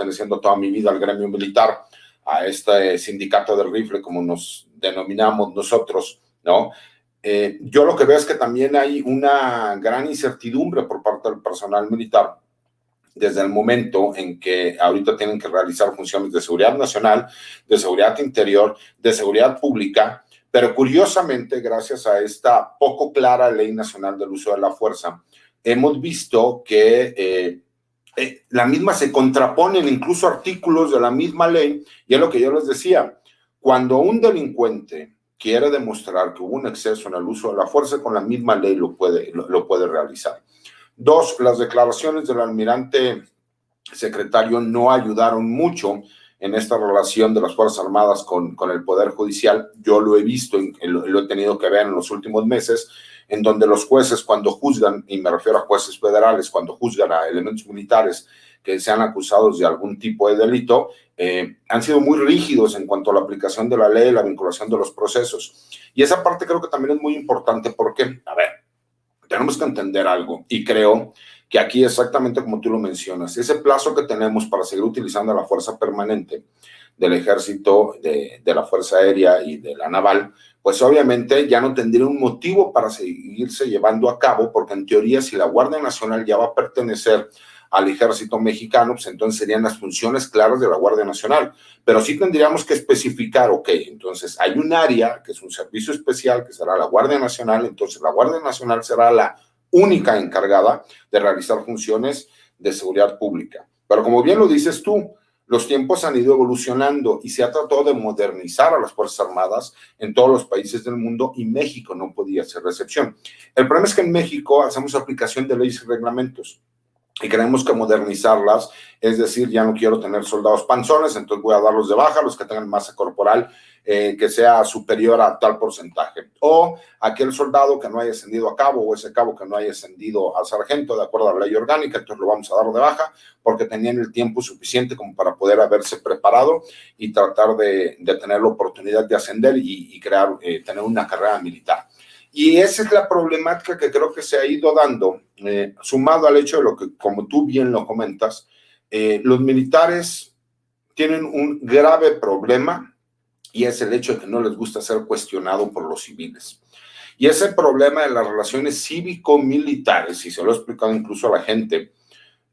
perteneciendo toda mi vida al gremio militar, a este sindicato del rifle, como nos denominamos nosotros, ¿no? Yo lo que veo es que también hay una gran incertidumbre por parte del personal militar desde el momento en que ahorita tienen que realizar funciones de seguridad nacional, de seguridad interior, de seguridad pública, pero curiosamente, gracias a esta poco clara Ley Nacional del Uso de la Fuerza, hemos visto que la misma se contraponen incluso artículos de la misma ley, y es lo que yo les decía, cuando un delincuente quiere demostrar que hubo un exceso en el uso de la fuerza, con la misma ley lo puede realizar. Dos, las declaraciones del almirante secretario no ayudaron mucho en esta relación de las Fuerzas Armadas con el Poder Judicial. Yo lo he visto, lo he tenido que ver en los últimos meses, en donde los jueces cuando juzgan, y me refiero a jueces federales, cuando juzgan a elementos militares que sean acusados de algún tipo de delito, han sido muy rígidos en cuanto a la aplicación de la ley, la vinculación de los procesos. Y esa parte creo que también es muy importante porque, a ver, tenemos que entender algo, y creo que aquí exactamente como tú lo mencionas, ese plazo que tenemos para seguir utilizando la fuerza permanente del ejército, de la fuerza aérea y de la naval, pues obviamente ya no tendría un motivo para seguirse llevando a cabo, porque en teoría si la Guardia Nacional ya va a pertenecer al ejército mexicano, pues entonces serían las funciones claras de la Guardia Nacional, pero sí tendríamos que especificar, ok, entonces hay un área que es un servicio especial que será la Guardia Nacional, entonces la Guardia Nacional será la única encargada de realizar funciones de seguridad pública. Pero como bien lo dices tú, los tiempos han ido evolucionando y se ha tratado de modernizar a las Fuerzas Armadas en todos los países del mundo, y México no podía ser la excepción. El problema es que en México hacemos aplicación de leyes y reglamentos y tenemos que modernizarlas, es decir, ya no quiero tener soldados panzones, entonces voy a darlos de baja, los que tengan masa corporal que sea superior a tal porcentaje, o aquel soldado que no haya ascendido a cabo, o ese cabo que no haya ascendido a sargento de acuerdo a la ley orgánica, entonces lo vamos a dar de baja porque tenían el tiempo suficiente como para poder haberse preparado y tratar de tener la oportunidad de ascender y crear, tener una carrera militar. Y esa es la problemática que creo que se ha ido dando, sumado al hecho de lo que, como tú bien lo comentas, los militares tienen un grave problema, y es el hecho de que no les gusta ser cuestionado por los civiles. Y ese problema de las relaciones cívico-militares, y se lo he explicado incluso a la gente,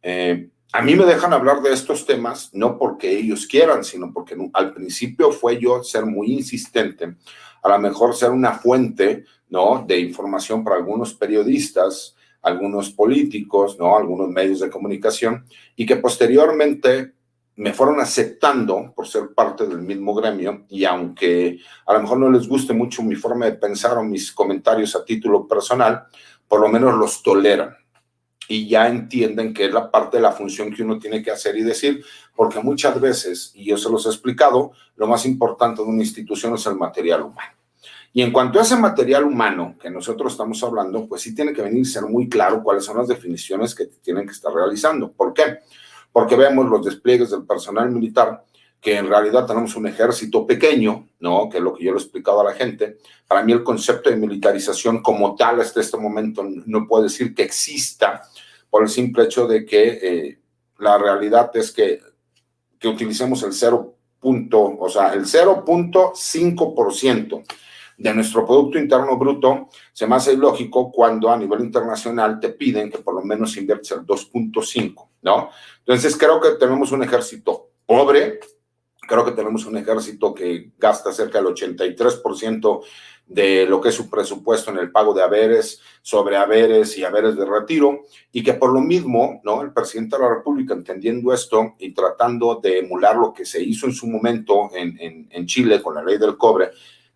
a mí me dejan hablar de estos temas no porque ellos quieran, sino porque al principio fue yo ser muy insistente, a lo mejor ser una fuente, ¿no?, de información para algunos periodistas, algunos políticos, ¿no?, algunos medios de comunicación, y que posteriormente me fueron aceptando por ser parte del mismo gremio, y aunque a lo mejor no les guste mucho mi forma de pensar o mis comentarios a título personal, por lo menos los toleran y ya entienden que es la parte de la función que uno tiene que hacer y decir, porque muchas veces, y yo se los he explicado, lo más importante de una institución es el material humano. Y en cuanto a ese material humano que nosotros estamos hablando, pues sí tiene que venir y ser muy claro cuáles son las definiciones que tienen que estar realizando. ¿Por qué? Porque vemos los despliegues del personal militar, que en realidad tenemos un ejército pequeño, ¿no?, que es lo que yo le he explicado a la gente. Para mí el concepto de militarización como tal hasta este momento no puedo decir que exista, por el simple hecho de que la realidad es que utilicemos el 0.5% de nuestro Producto Interno Bruto, se me hace ilógico cuando a nivel internacional te piden que por lo menos inviertes el 2.5, ¿no? Entonces creo que tenemos un ejército pobre, creo que tenemos un ejército que gasta cerca del 83% de lo que es su presupuesto en el pago de haberes, sobrehaberes y haberes de retiro, y que por lo mismo, ¿no?, el presidente de la República, entendiendo esto y tratando de emular lo que se hizo en su momento en Chile con la ley del cobre,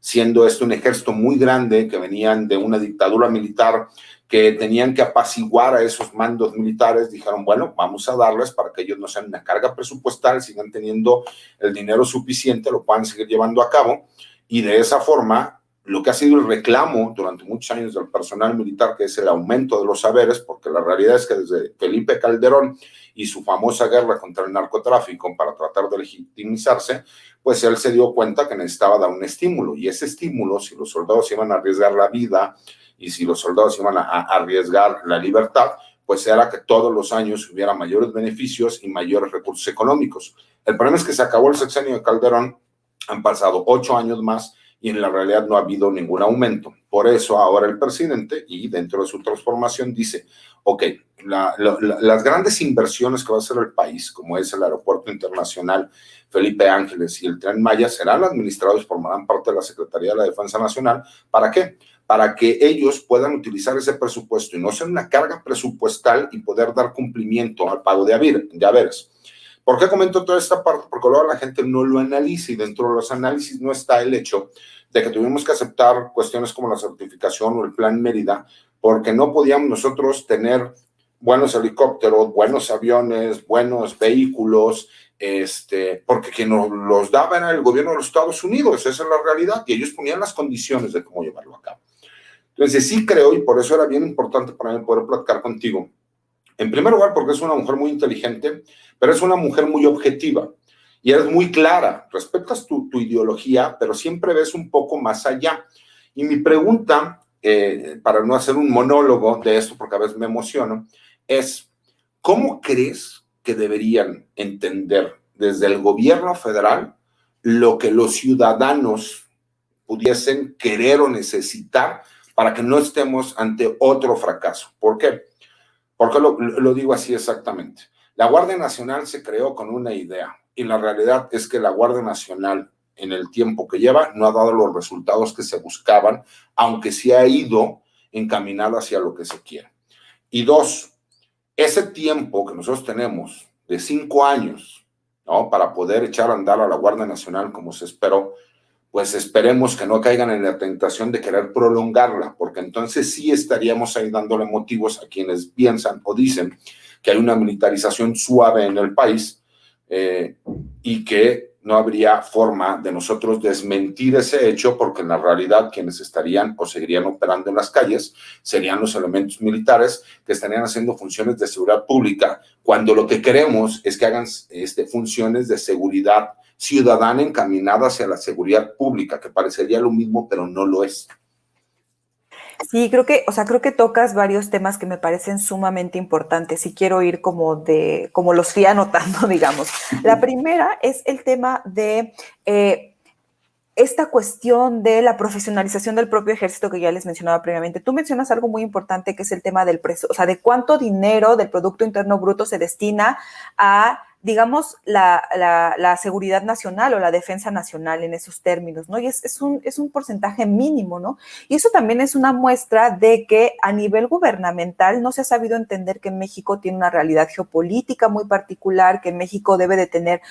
siendo esto un ejército muy grande que venían de una dictadura militar que tenían que apaciguar a esos mandos militares, dijeron, bueno, vamos a darles para que ellos no sean una carga presupuestal, sigan teniendo el dinero suficiente, lo puedan seguir llevando a cabo, y de esa forma, lo que ha sido el reclamo durante muchos años del personal militar, que es el aumento de los haberes, porque la realidad es que desde Felipe Calderón y su famosa guerra contra el narcotráfico para tratar de legitimizarse, pues él se dio cuenta que necesitaba dar un estímulo, y ese estímulo, si los soldados iban a arriesgar la vida y si los soldados iban a arriesgar la libertad, pues era que todos los años hubiera mayores beneficios y mayores recursos económicos. El problema es que se acabó el sexenio de Calderón, han pasado 8 años más y en la realidad no ha habido ningún aumento. Por eso ahora el presidente, y dentro de su transformación, dice, ok, las grandes inversiones que va a hacer el país, como es el Aeropuerto Internacional Felipe Ángeles y el Tren Maya, serán administrados, formarán parte de la Secretaría de la Defensa Nacional. ¿Para qué? Para que ellos puedan utilizar ese presupuesto y no ser una carga presupuestal y poder dar cumplimiento al pago de haberes. ¿Por qué comento toda esta parte? Porque luego la gente no lo analiza y dentro de los análisis no está el hecho de que tuvimos que aceptar cuestiones como la certificación o el Plan Mérida, porque no podíamos nosotros tener buenos helicópteros, buenos aviones, buenos vehículos, porque quien nos los daba era el gobierno de los Estados Unidos, esa es la realidad, y ellos ponían las condiciones de cómo llevarlo a cabo. Entonces sí creo, y por eso era bien importante para mí poder platicar contigo, en primer lugar porque es una mujer muy inteligente, pero es una mujer muy objetiva, y eres muy clara, respetas tu ideología, pero siempre ves un poco más allá. Y mi pregunta, para no hacer un monólogo de esto, porque a veces me emociono, es, ¿cómo crees que deberían entender desde el gobierno federal lo que los ciudadanos pudiesen querer o necesitar para que no estemos ante otro fracaso? ¿Por qué? Porque lo digo así exactamente. La Guardia Nacional se creó con una idea y la realidad es que la Guardia Nacional en el tiempo que lleva no ha dado los resultados que se buscaban, aunque sí ha ido encaminado hacia lo que se quiere. Y dos, ese tiempo que nosotros tenemos de 5 años, ¿no?, para poder echar a andar a la Guardia Nacional como se esperó, pues esperemos que no caigan en la tentación de querer prolongarla, porque entonces sí estaríamos ahí dándole motivos a quienes piensan o dicen que hay una militarización suave en el país y que no habría forma de nosotros desmentir ese hecho, porque en la realidad quienes estarían o seguirían operando en las calles serían los elementos militares que estarían haciendo funciones de seguridad pública, cuando lo que queremos es que hagan funciones de seguridad ciudadana encaminada hacia la seguridad pública, que parecería lo mismo, pero no lo es. Sí, creo que tocas varios temas que me parecen sumamente importantes y quiero ir como los fui anotando, digamos. La primera es el tema de esta cuestión de la profesionalización del propio ejército que ya les mencionaba previamente. Tú mencionas algo muy importante que es el tema del precio, o sea, de cuánto dinero del Producto Interno Bruto se destina a, digamos, la seguridad nacional o la defensa nacional en esos términos, ¿no? Y es un porcentaje mínimo, ¿no? Y eso también es una muestra de que a nivel gubernamental no se ha sabido entender que México tiene una realidad geopolítica muy particular, que México debe de tener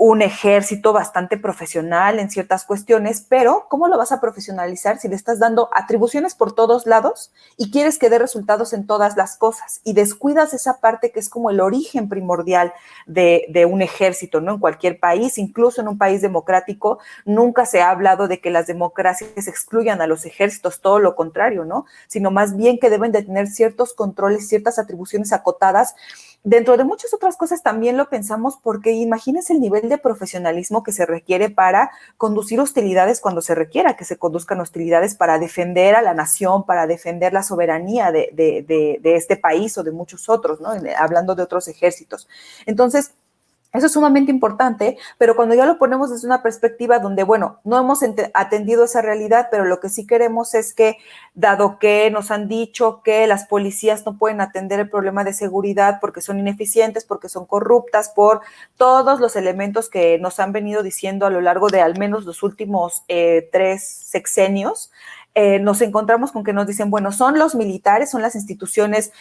un ejército bastante profesional en ciertas cuestiones, pero ¿cómo lo vas a profesionalizar si le estás dando atribuciones por todos lados y quieres que dé resultados en todas las cosas y descuidas esa parte que es como el origen primordial de un ejército, ¿no? En cualquier país, incluso en un país democrático, nunca se ha hablado de que las democracias excluyan a los ejércitos, todo lo contrario, ¿no? Sino más bien que deben de tener ciertos controles, ciertas atribuciones acotadas. Dentro de muchas otras cosas también lo pensamos porque imagínense el nivel de profesionalismo que se requiere para conducir hostilidades cuando se requiera que se conduzcan hostilidades para defender a la nación, para defender la soberanía de este país o de muchos otros, ¿no? Hablando de otros ejércitos. Entonces, eso es sumamente importante, pero cuando ya lo ponemos desde una perspectiva donde, bueno, no hemos atendido esa realidad, pero lo que sí queremos es que, dado que nos han dicho que las policías no pueden atender el problema de seguridad porque son ineficientes, porque son corruptas, por todos los elementos que nos han venido diciendo a lo largo de al menos los últimos 3 sexenios, nos encontramos con que nos dicen, bueno, son los militares, son las instituciones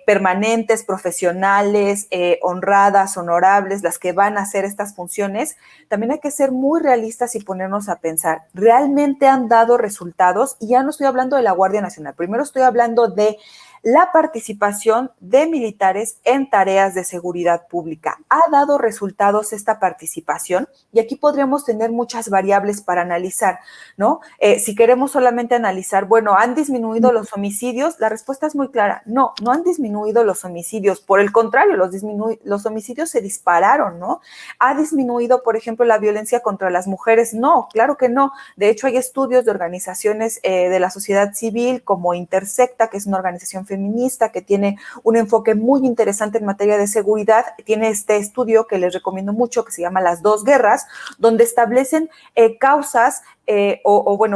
permanentes, profesionales, honradas, honorables, las que van a hacer estas funciones. También hay que ser muy realistas y ponernos a pensar, ¿realmente han dado resultados? Y ya no estoy hablando de la Guardia Nacional, primero estoy hablando de la participación de militares en tareas de seguridad pública. ¿Ha dado resultados esta participación? Y aquí podríamos tener muchas variables para analizar, ¿no? Si queremos solamente analizar, bueno, ¿han disminuido los homicidios? La respuesta es muy clara, no han disminuido los homicidios, por el contrario, los homicidios se dispararon, ¿no? ¿Ha disminuido, por ejemplo, la violencia contra las mujeres? No, claro que no. De hecho, hay estudios de organizaciones de la sociedad civil como Intersecta, que es una organización feminista, que tiene un enfoque muy interesante en materia de seguridad, tiene este estudio que les recomiendo mucho, que se llama Las dos guerras, donde establecen causas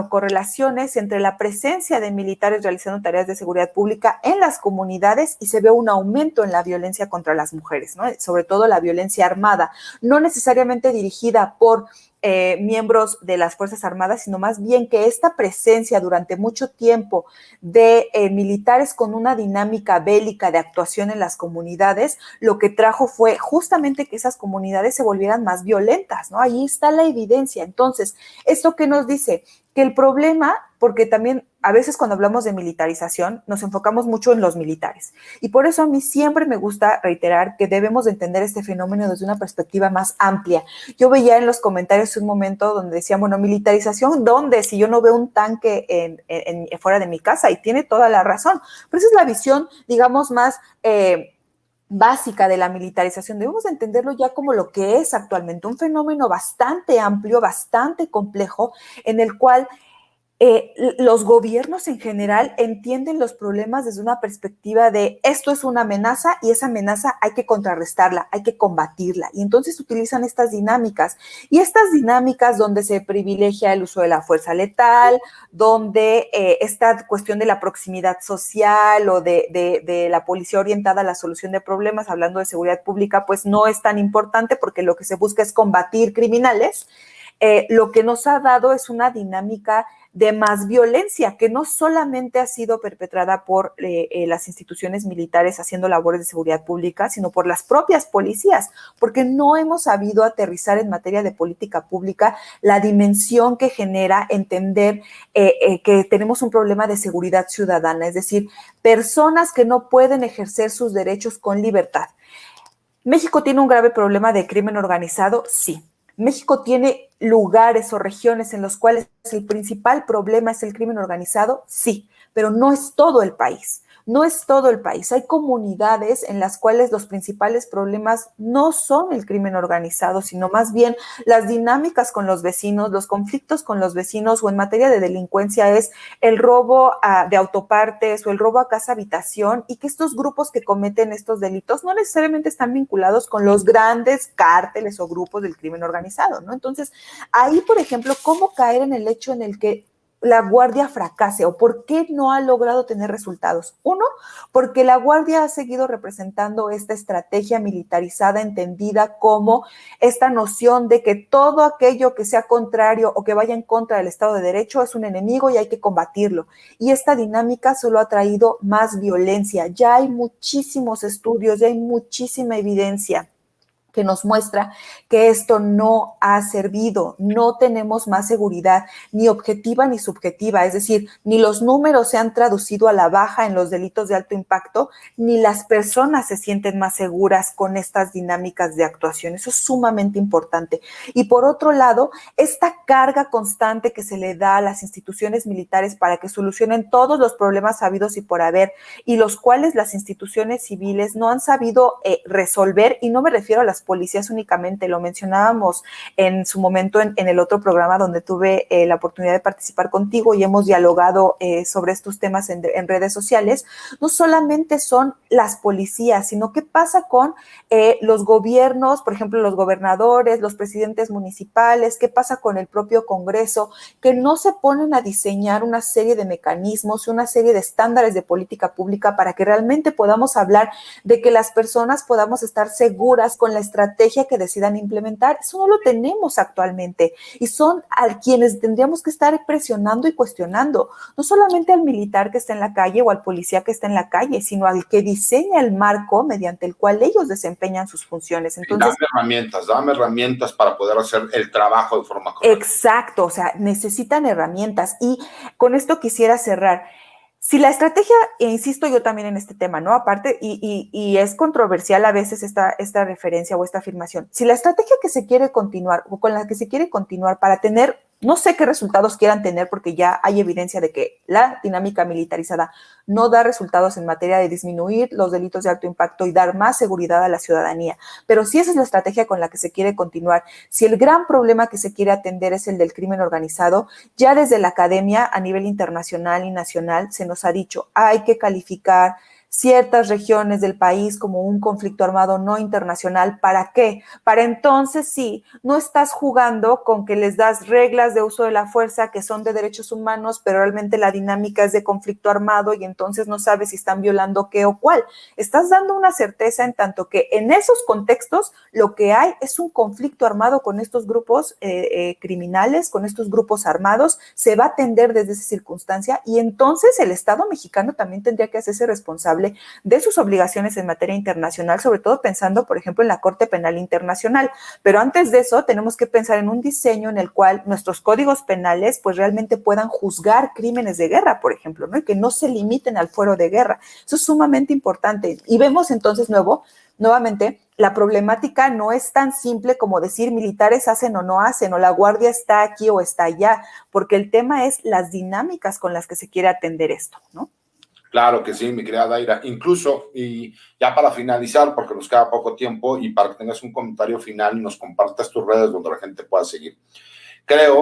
correlaciones entre la presencia de militares realizando tareas de seguridad pública en las comunidades, y se ve un aumento en la violencia contra las mujeres, ¿no? Sobre todo la violencia armada, no necesariamente dirigida por miembros de las Fuerzas Armadas, sino más bien que esta presencia durante mucho tiempo de militares con una dinámica bélica de actuación en las comunidades, lo que trajo fue justamente que esas comunidades se volvieran más violentas, ¿no? Ahí está la evidencia. Entonces, ¿esto qué nos dice? Que el problema, porque también a veces cuando hablamos de militarización nos enfocamos mucho en los militares, y por eso a mí siempre me gusta reiterar que debemos de entender este fenómeno desde una perspectiva más amplia. Yo veía en los comentarios un momento donde decían, bueno, militarización, ¿dónde? Si yo no veo un tanque fuera de mi casa, y tiene toda la razón, pero esa es la visión, digamos, más básica de la militarización. Debemos entenderlo ya como lo que es actualmente, un fenómeno bastante amplio, bastante complejo, en el cual los gobiernos en general entienden los problemas desde una perspectiva de esto es una amenaza y esa amenaza hay que contrarrestarla, hay que combatirla, y entonces utilizan estas dinámicas, y estas dinámicas donde se privilegia el uso de la fuerza letal, donde esta cuestión de la proximidad social o de la policía orientada a la solución de problemas, hablando de seguridad pública, pues no es tan importante, porque lo que se busca es combatir criminales. Lo que nos ha dado es una dinámica de más violencia, que no solamente ha sido perpetrada por las instituciones militares haciendo labores de seguridad pública, sino por las propias policías, porque no hemos sabido aterrizar en materia de política pública la dimensión que genera entender que tenemos un problema de seguridad ciudadana, es decir, personas que no pueden ejercer sus derechos con libertad. ¿México tiene un grave problema de crimen organizado? Sí. ¿México tiene lugares o regiones en los cuales el principal problema es el crimen organizado? Sí, pero no es todo el país. No es todo el país. Hay comunidades en las cuales los principales problemas no son el crimen organizado, sino más bien las dinámicas con los vecinos, los conflictos con los vecinos, o en materia de delincuencia es el robo de autopartes o el robo a casa habitación, y que estos grupos que cometen estos delitos no necesariamente están vinculados con los grandes cárteles o grupos del crimen organizado, ¿no? Entonces, ahí, por ejemplo, ¿cómo caer en el hecho en el que la Guardia fracase, o por qué no ha logrado tener resultados? Uno, porque la Guardia ha seguido representando esta estrategia militarizada entendida como esta noción de que todo aquello que sea contrario o que vaya en contra del Estado de Derecho es un enemigo y hay que combatirlo. Y esta dinámica solo ha traído más violencia. Ya hay muchísimos estudios, ya hay muchísima evidencia que nos muestra que esto no ha servido. No tenemos más seguridad, ni objetiva ni subjetiva, es decir, ni los números se han traducido a la baja en los delitos de alto impacto, ni las personas se sienten más seguras con estas dinámicas de actuación. Eso es sumamente importante. Y por otro lado, esta carga constante que se le da a las instituciones militares para que solucionen todos los problemas habidos y por haber, y los cuales las instituciones civiles no han sabido resolver, y no me refiero a las policías únicamente, lo mencionábamos en su momento en el otro programa donde tuve la oportunidad de participar contigo, y hemos dialogado sobre estos temas en redes sociales. No solamente son las policías, sino qué pasa con los gobiernos, por ejemplo, los gobernadores, los presidentes municipales, qué pasa con el propio Congreso, que no se ponen a diseñar una serie de mecanismos, una serie de estándares de política pública para que realmente podamos hablar de que las personas podamos estar seguras con la estrategia que decidan implementar. Eso no lo tenemos actualmente, y son a quienes tendríamos que estar presionando y cuestionando, no solamente al militar que está en la calle o al policía que está en la calle, sino al que diseña el marco mediante el cual ellos desempeñan sus funciones. Entonces, dame herramientas para poder hacer el trabajo de forma correcta. Exacto, o sea, necesitan herramientas, y con esto quisiera cerrar. Si la estrategia, e insisto yo también en este tema, ¿no? Aparte, y es controversial a veces esta referencia o esta afirmación, si la estrategia que se quiere continuar o con la que se quiere continuar para tener No sé qué resultados quieran tener porque ya hay evidencia de que la dinámica militarizada no da resultados en materia de disminuir los delitos de alto impacto y dar más seguridad a la ciudadanía. Pero si esa es la estrategia con la que se quiere continuar, si el gran problema que se quiere atender es el del crimen organizado, ya desde la academia a nivel internacional y nacional se nos ha dicho, hay que calificar ciertas regiones del país como un conflicto armado no internacional. ¿Para qué? Para entonces sí, no estás jugando con que les das reglas de uso de la fuerza que son de derechos humanos, pero realmente la dinámica es de conflicto armado y entonces no sabes si están violando qué o cuál. Estás dando una certeza en tanto que en esos contextos lo que hay es un conflicto armado con estos grupos criminales, con estos grupos armados, se va a atender desde esa circunstancia y entonces el Estado mexicano también tendría que hacerse responsable de sus obligaciones en materia internacional, sobre todo pensando, por ejemplo, en la Corte Penal Internacional. Pero antes de eso, tenemos que pensar en un diseño en el cual nuestros códigos penales pues realmente puedan juzgar crímenes de guerra, por ejemplo, ¿no? Y que no se limiten al fuero de guerra. Eso es sumamente importante. Y vemos entonces nuevamente, la problemática no es tan simple como decir militares hacen o no hacen, o la guardia está aquí o está allá, porque el tema es las dinámicas con las que se quiere atender esto, ¿no? Claro que sí, mi querida Daira. Incluso, y ya para finalizar, porque nos queda poco tiempo, y para que tengas un comentario final y nos compartas tus redes donde la gente pueda seguir. Creo